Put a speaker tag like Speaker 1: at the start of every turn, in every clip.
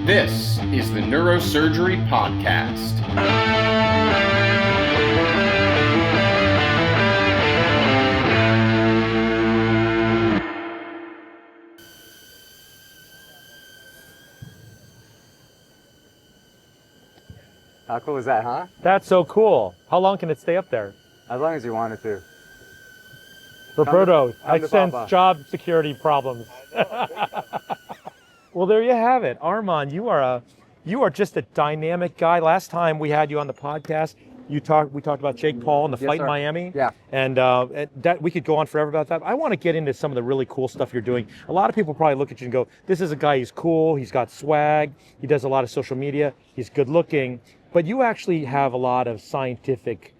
Speaker 1: This is the Neurosurgery Podcast.
Speaker 2: How cool is that, huh?
Speaker 3: That's so cool. How long can it stay up there?
Speaker 2: As long as you want it to.
Speaker 3: Roberto, I
Speaker 2: the
Speaker 3: sense
Speaker 2: papa.
Speaker 3: job security problems. Well, there you have it. Arman, you are just a dynamic guy. Last time we had you on the podcast, we talked about Jake Paul and the fight in Miami.
Speaker 2: Yeah.
Speaker 3: And that we could go on forever about that. I want to get into some of the really cool stuff you're doing. A lot of people probably look at you and go, this is a guy, he's cool, he's got swag, he does a lot of social media, he's good looking, but you actually have a lot of scientific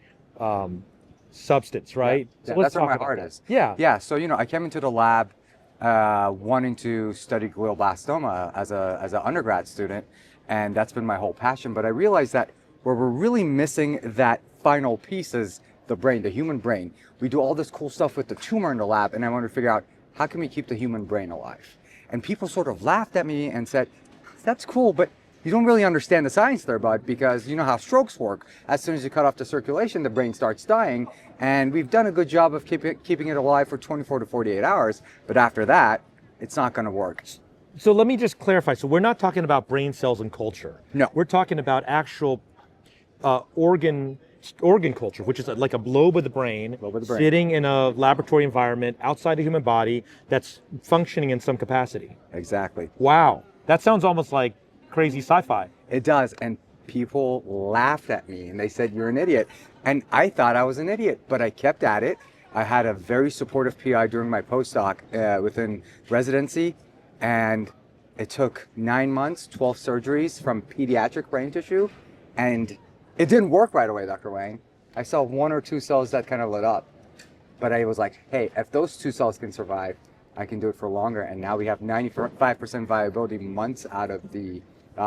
Speaker 3: substance, right?
Speaker 2: Yeah,
Speaker 3: So let's
Speaker 2: that's where
Speaker 3: talk
Speaker 2: my
Speaker 3: about
Speaker 2: heart
Speaker 3: that.
Speaker 2: is.
Speaker 3: Yeah.
Speaker 2: Yeah, so I came into the lab wanting to study glioblastoma as an undergrad student, and that's been my whole passion. But I realized that where we're really missing that final piece is the brain, the human brain. We do all this cool stuff with the tumor in the lab, and I wanted to figure out how can we keep the human brain alive? And people sort of laughed at me and said, that's cool, but you don't really understand the science there, bud, because you know how strokes work. As soon as you cut off the circulation, the brain starts dying. And we've done a good job of keeping it alive for 24 to 48 hours. But after that, it's not going to work.
Speaker 3: So let me just clarify. So we're not talking about brain cells and culture.
Speaker 2: No.
Speaker 3: We're talking about actual organ culture, which is like a lobe of the brain, sitting in a laboratory environment outside the human body that's functioning in some capacity.
Speaker 2: Exactly.
Speaker 3: Wow. That sounds almost like crazy sci-fi.
Speaker 2: It does. And people laughed at me and they said, you're an idiot. And I thought I was an idiot, but I kept at it. I had a very supportive PI during my postdoc within residency. And it took 9 months, 12 surgeries from pediatric brain tissue. And it didn't work right away, Dr. Wayne. I saw 1 or 2 cells that kind of lit up. But I was like, hey, if those 2 cells can survive, I can do it for longer. And now we have 95% viability months out of the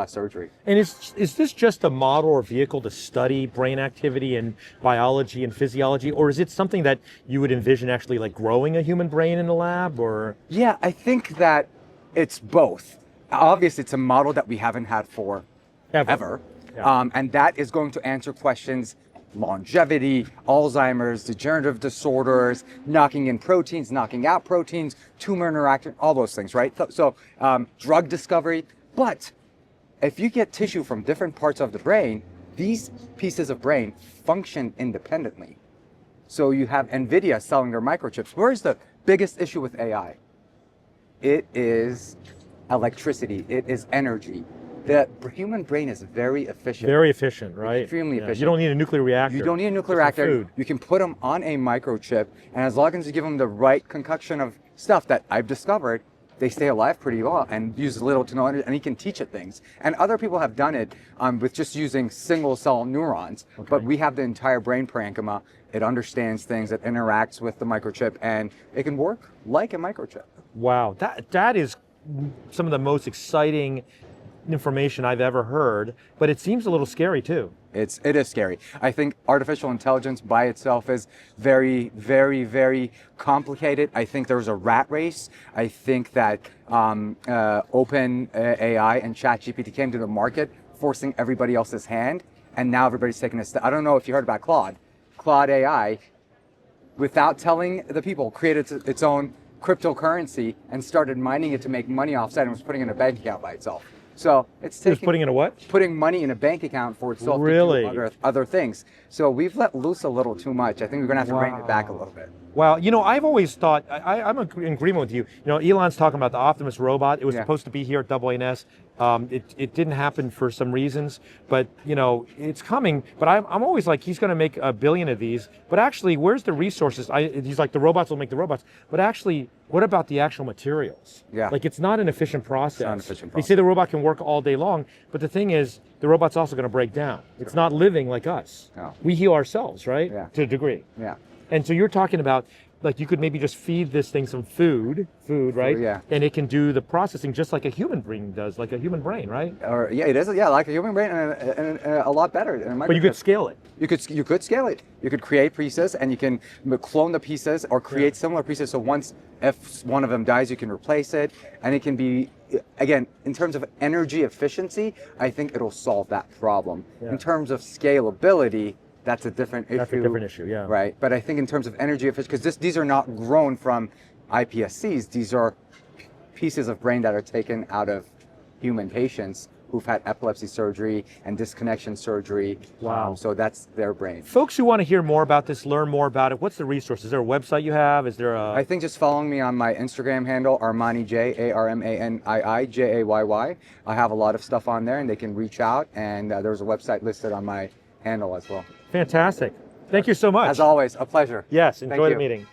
Speaker 2: surgery.
Speaker 3: And is this just a model or vehicle to study brain activity and biology and physiology, or is it something that you would envision actually like growing a human brain in the lab, or?
Speaker 2: Yeah, I think that it's both. Obviously, it's a model that we haven't had for ever.
Speaker 3: Yeah.
Speaker 2: And that is going to answer questions: longevity, Alzheimer's, degenerative disorders, knocking in proteins, knocking out proteins, tumor interaction, all those things, right? So drug discovery. But if you get tissue from different parts of the brain, these pieces of brain function independently. So you have NVIDIA selling their microchips. Where's the biggest issue with AI? It is electricity. It is energy. The human brain is very efficient.
Speaker 3: Very efficient, right?
Speaker 2: Extremely efficient.
Speaker 3: You don't need a nuclear reactor.
Speaker 2: You don't need a nuclear
Speaker 3: Just for
Speaker 2: reactor.
Speaker 3: food.
Speaker 2: You can put them on a microchip, and as long as you give them the right concoction of stuff that I've discovered, they stay alive pretty well and use little to no energy, and he can teach it things. And other people have done it with just using single cell neurons, but we have the entire brain parenchyma. It understands things, it interacts with the microchip, and it can work like a microchip.
Speaker 3: Wow, that is some of the most exciting information I've ever heard, but it seems a little scary too.
Speaker 2: It is scary. I think artificial intelligence by itself is very, very, very complicated. I think there's a rat race. I think that Open AI and ChatGPT came to the market, forcing everybody else's hand, and now everybody's taking a step. I don't know if you heard about Claude. Claude AI, without telling the people, created its own cryptocurrency and started mining it to make money offsite and was putting it in a bank account by itself. So it's
Speaker 3: Just putting in a what?
Speaker 2: Putting money in a bank account for itself
Speaker 3: Really?
Speaker 2: to do other things. So we've let loose a little too much. I think we're going to have to rein it back a little bit.
Speaker 3: Well, I've always thought, I'm in agreement with you. Elon's talking about the Optimus robot. It was supposed to be here at AANS. It didn't happen for some reasons, but it's coming. But I'm always like, he's going to make 1 billion of these. But actually, where's the resources? He's like, the robots will make the robots. But actually, what about the actual materials?
Speaker 2: Yeah.
Speaker 3: Like, it's not an efficient process.
Speaker 2: It's not an efficient
Speaker 3: They
Speaker 2: process.
Speaker 3: say the robot can work all day long, but the thing is, the robot's also going to break down. It's not living like us.
Speaker 2: No.
Speaker 3: We heal ourselves, right?
Speaker 2: Yeah.
Speaker 3: To a degree.
Speaker 2: Yeah.
Speaker 3: And so you're talking about like you could maybe just feed this thing some food, right?
Speaker 2: Yeah.
Speaker 3: And it can do the processing just like a human brain does, like a human brain, right?
Speaker 2: Or yeah, it is. Yeah, like a human brain, and a lot better.
Speaker 3: But you could scale it.
Speaker 2: You could scale it. You could create pieces, and you can clone the pieces or create similar pieces. So once if one of them dies, you can replace it, and it can be, again, in terms of energy efficiency, I think it'll solve that problem.
Speaker 3: Yeah.
Speaker 2: In terms of scalability, that's a different issue.
Speaker 3: That's a different issue, yeah.
Speaker 2: Right, but I think in terms of energy efficiency, because these are not grown from iPSCs, these are pieces of brain that are taken out of human patients who've had epilepsy surgery and disconnection surgery.
Speaker 3: Wow.
Speaker 2: So that's their brain.
Speaker 3: Folks who want to hear more about this, learn more about it, what's the resource? Is there a website you have? Is there a...
Speaker 2: I think just following me on my Instagram handle, Armani J, Armanii Jayy. I have a lot of stuff on there, and they can reach out, and there's a website listed on my handle as well.
Speaker 3: Fantastic. Thank you so much.
Speaker 2: As always, a pleasure.
Speaker 3: Yes, enjoy
Speaker 2: Thank
Speaker 3: the
Speaker 2: you.
Speaker 3: meeting.